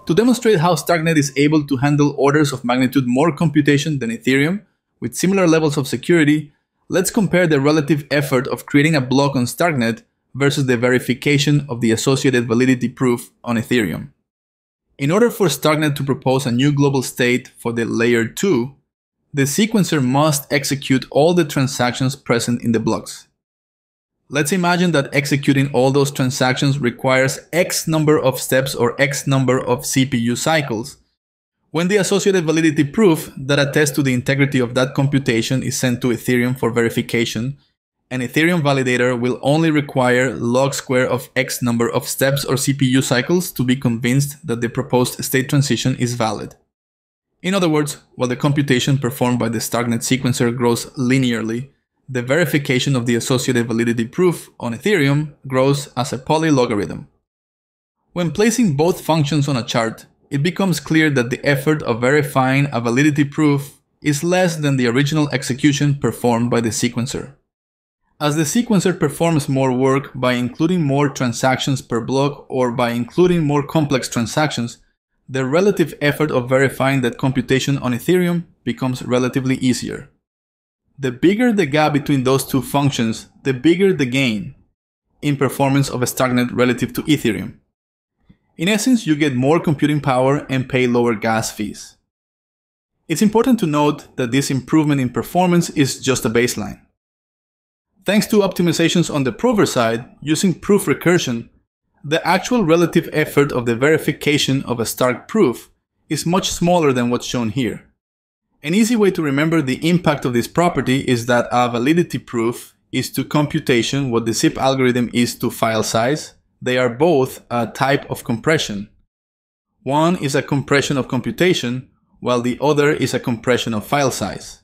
To demonstrate how Starknet is able to handle orders of magnitude more computation than Ethereum, with similar levels of security, let's compare the relative effort of creating a block on Starknet versus the verification of the associated validity proof on Ethereum. In order for Starknet to propose a new global state for the layer 2, the sequencer must execute all the transactions present in the blocks. Let's imagine that executing all those transactions requires X number of steps or X number of CPU cycles. When the associated validity proof that attests to the integrity of that computation is sent to Ethereum for verification, an Ethereum validator will only require log square of X number of steps or CPU cycles to be convinced that the proposed state transition is valid. In other words, while the computation performed by the Starknet sequencer grows linearly, the verification of the associated validity proof on Ethereum grows as a polylogarithm. When placing both functions on a chart, it becomes clear that the effort of verifying a validity proof is less than the original execution performed by the sequencer. As the sequencer performs more work by including more transactions per block or by including more complex transactions, the relative effort of verifying that computation on Ethereum becomes relatively easier. The bigger the gap between those two functions, the bigger the gain in performance of a Starknet relative to Ethereum. In essence, you get more computing power and pay lower gas fees. It's important to note that this improvement in performance is just a baseline. Thanks to optimizations on the prover side, using proof recursion, the actual relative effort of the verification of a Stark proof is much smaller than what's shown here. An easy way to remember the impact of this property is that a validity proof is to computation what the zip algorithm is to file size. They are both a type of compression. One is a compression of computation, while the other is a compression of file size.